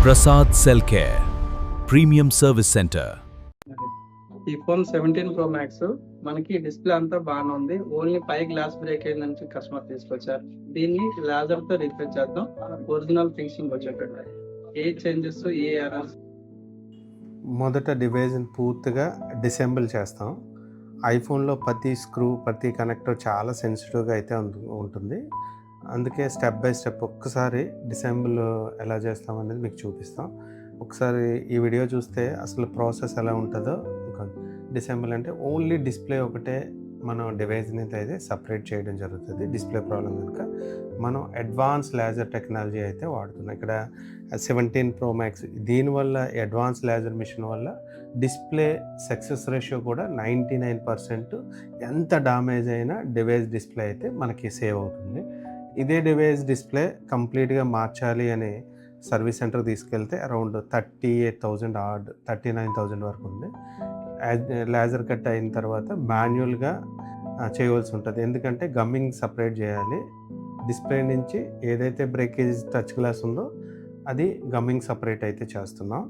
Prasad Cell Care Premium Service Center. ఈ phone 17 Pro Max మనకి display అంతా బాగానే ఉంది. ఓన్లీ పై గ్లాస్ బ్రేక్ అయిందని కస్టమర్ తీసుకొచ్చారు. దీన్ని లేజర్ తో రిపేర్ చేద్దాం. ఒరిజినల్ ఫినిషింగ్ వచ్చేటట్టు ఏ చేంజెస్ ఏ ఎర్రర్స్. మొదట డివైజ్ని పూర్తిగా డిసెంబుల్ చేస్తాం. ఐఫోన్లో ప్రతి స్క్రూ ప్రతి కనెక్టర్ చాలా సెన్సిటివ్గా అయితే ఉంటుంది. అందుకే స్టెప్ బై స్టెప్ ఒక్కసారి డిసెంబుల్ ఎలా చేస్తాం అనేది మీకు చూపిస్తాం. ఒకసారి ఈ వీడియో చూస్తే అసలు ప్రాసెస్ ఎలా ఉంటుందో. డిసెంబుల్ అంటే ఓన్లీ డిస్ప్లే ఒకటే మనం డివైజ్ని అయితే సపరేట్ చేయడం జరుగుతుంది. డిస్ప్లే ప్రాబ్లం కనుక మనం అడ్వాన్స్ లేజర్ టెక్నాలజీ అయితే వాడుతున్నాం. ఇక్కడ 17 Pro Max దీనివల్ల అడ్వాన్స్ లేజర్ మిషన్ వల్ల డిస్ప్లే సక్సెస్ రేషియో కూడా 99%. ఎంత డ్యామేజ్ అయినా డివైస్ డిస్ప్లే అయితే మనకి సేవ్ అవుతుంది. ఇదే డివైస్ డిస్ప్లే కంప్లీట్గా మార్చాలి అని సర్వీస్ సెంటర్కి తీసుకెళ్తే అరౌండ్ 38,000 ఆర్డ్ 39,000 వరకు ఉంది. లేజర్ కట్ అయిన తర్వాత మాన్యువల్గా చేయవలసి ఉంటుంది. ఎందుకంటే గమ్మింగ్ సపరేట్ చేయాలి. డిస్ప్లే నుంచి ఏదైతే బ్రేకేజ్ టచ్ గ్లాస్ ఉందో అది గమ్మింగ్ సపరేట్ అయితే చేస్తున్నాం.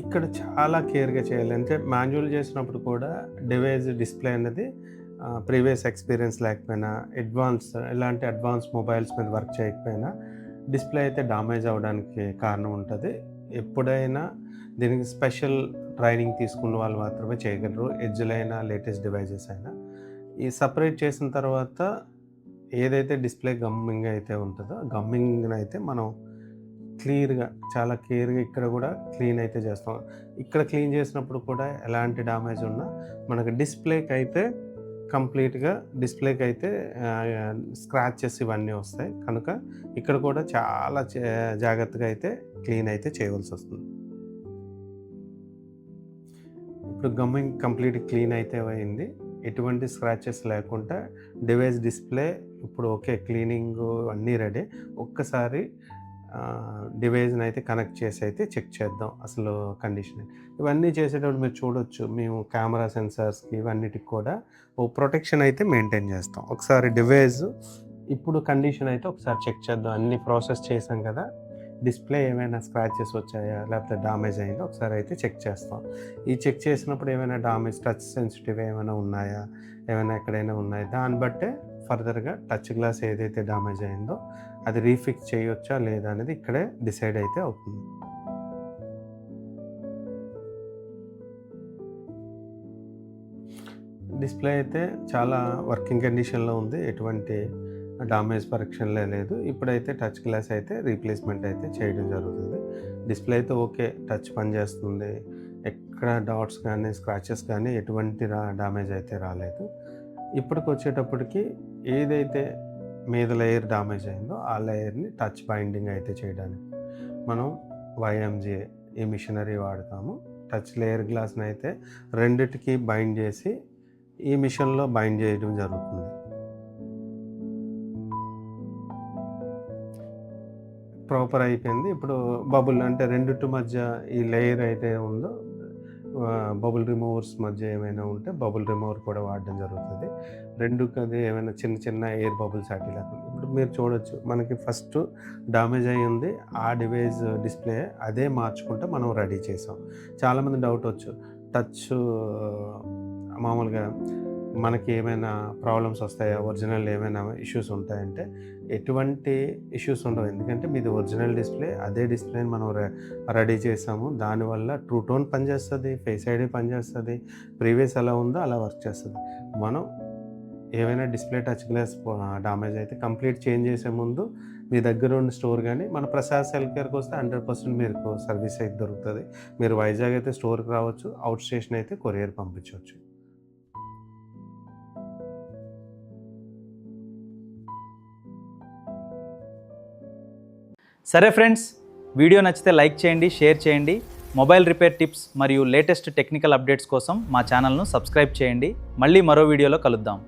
ఇక్కడ చాలా కేర్గా చేయాలి. అంటే మాన్యువల్ చేసినప్పుడు కూడా డివైస్ డిస్ప్లే అనేది ప్రీవియస్ ఎక్స్పీరియన్స్ లేకపోయినా ఇలాంటి అడ్వాన్స్ మొబైల్స్ మీద వర్క్ చేయకపోయినా డిస్ప్లే అయితే డ్యామేజ్ అవ్వడానికి కారణం ఉంటుంది. ఎప్పుడైనా దీనికి స్పెషల్ ట్రైనింగ్ తీసుకున్న వాళ్ళు మాత్రమే చేయగలరు. ఎడ్జ్లైనా లేటెస్ట్ డివైజెస్ అయినా ఈ సపరేట్ చేసిన తర్వాత ఏదైతే డిస్ప్లే గమ్మింగ్ అయితే ఉంటుందో గమ్మింగ్ అయితే మనం క్లియర్గా చాలా కేర్గా ఇక్కడ కూడా క్లీన్ అయితే చేస్తాం. ఇక్కడ క్లీన్ చేసినప్పుడు కూడా ఎలాంటి డ్యామేజ్ ఉన్నా మనకు డిస్ప్లేకి అయితే కంప్లీట్గా డిస్ప్లేకి అయితే స్క్రాచెస్ ఇవన్నీ వస్తాయి. కనుక ఇక్కడ కూడా చాలా జాగ్రత్తగా అయితే క్లీన్ అయితే చేయవలసి వస్తుంది. ఇప్పుడు గమ్మింగ్ కంప్లీట్ క్లీన్ అయితే అయింది. ఎటువంటి స్క్రాచెస్ లేకుండా డివైస్ డిస్ప్లే ఇప్పుడు ఓకే, క్లీనింగ్ అన్నీ రెడీ. ఒక్కసారి డివైజ్ని అయితే కనెక్ట్ చేసి అయితే చెక్ చేద్దాం అసలు కండిషన్. ఇవన్నీ చేసేటప్పుడు మీరు చూడొచ్చు, మేము కెమెరా సెన్సార్స్కి ఇవన్నిటికి కూడా ఓ ప్రొటెక్షన్ అయితే మెయింటైన్ చేస్తాం. ఒకసారి డివైజ్ ఇప్పుడు కండిషన్ అయితే ఒకసారి చెక్ చేద్దాం. అన్ని ప్రాసెస్ చేసాం కదా, డిస్ప్లే ఏమైనా స్క్రాచెస్ వచ్చాయా లేకపోతే డ్యామేజ్ అయిందో ఒకసారి అయితే చెక్ చేస్తాం. ఈ చెక్ చేసినప్పుడు ఏమైనా డ్యామేజ్ టచ్ సెన్సిటివ్ ఏమైనా ఉన్నాయా, ఏమైనా ఎక్కడైనా ఉన్నాయా, దాన్ని బట్టే ఫర్దర్గా టచ్ గ్లాస్ ఏదైతే డ్యామేజ్ అయిందో అది రీఫిక్స్ చేయొచ్చా లేదా అనేది ఇక్కడే డిసైడ్ అయితే అవుతుంది. డిస్ప్లే అయితే చాలా వర్కింగ్ కండిషన్లో ఉంది. ఎటువంటి డామేజ్ పరీక్షలే లేదు. ఇప్పుడైతే టచ్ గ్లాస్ అయితే రీప్లేస్మెంట్ అయితే చేయడం జరుగుతుంది. డిస్ప్లే అయితే ఓకే, టచ్ పనిచేస్తుంది. ఎక్కడ డాట్స్ కానీ స్క్రాచెస్ కానీ ఎటువంటి డామేజ్ అయితే రాలేదు. ఇప్పటికి వచ్చేటప్పటికి ఏదైతే మీద లేయర్ డామేజ్ అయిందో ఆ లేయర్ని టచ్ బైండింగ్ అయితే చేయడానికి మనం YMGA ఈ మిషనరీ వాడతాము. టచ్ లేయర్ గ్లాస్ని అయితే రెండిటికి బైండ్ చేసి ఈ మిషన్లో బైండ్ చేయడం జరుగుతుంది. ప్రాపర్ అయిపోయింది. ఇప్పుడు బబుల్ అంటే రెండిటి మధ్య ఈ లేయర్ అయితే ఉందో బబుల్ రిమూవర్స్ మధ్య ఏమైనా ఉంటే బబుల్ రిమూవర్ కూడా వాడడం జరుగుతుంది. రెండుకది ఏమైనా చిన్న చిన్న ఎయిర్ బబుల్స్ అటు లేకుండా ఇప్పుడు మీరు చూడొచ్చు, మనకి ఫస్ట్ డ్యామేజ్ అయ్యి ఉంది ఆ డివైస్ డిస్ప్లే అదే మార్చుకుంటే మనం రెడీ చేసాం. చాలామంది డౌట్ వచ్చు, టచ్ మామూలుగా మనకి ఏమైనా ప్రాబ్లమ్స్ వస్తాయా, ఒరిజినల్ ఏమైనా ఇష్యూస్ ఉంటాయంటే ఎటువంటి ఇష్యూస్ ఉండవు. ఎందుకంటే మీది ఒరిజినల్ డిస్ప్లే, అదే డిస్ప్లేని మనం రెడీ చేసాము. దానివల్ల ట్రూ టోన్ పనిచేస్తుంది, ఫేస్ ఐడి పనిచేస్తుంది, ప్రీవియస్ ఎలా ఉందో అలా వర్క్ చేస్తుంది. మనం ఏమైనా డిస్ప్లే టచ్ గ్లాస్ డామేజ్ అయితే కంప్లీట్ చేంజ్ చేసే ముందు మీ దగ్గర ఉన్న స్టోర్ కానీ మన ప్రసాద్ సెల్ కేర్కి వస్తే 100% మీకు సర్వీస్ అయితే దొరుకుతుంది. మీరు వైజాగ్ అయితే స్టోర్కి రావచ్చు, అవుట్ స్టేషన్ అయితే కొరియర్ పంపించవచ్చు. సరే ఫ్రెండ్స్, వీడియో నచ్చితే లైక్ చేయండి, షేర్ చేయండి. మొబైల్ రిపేర్ టిప్స్ మరియు లేటెస్ట్ టెక్నికల్ అప్డేట్స్ కోసం మా ఛానల్ను సబ్స్క్రైబ్ చేయండి. మళ్ళీ మరో వీడియోలో కలుద్దాం.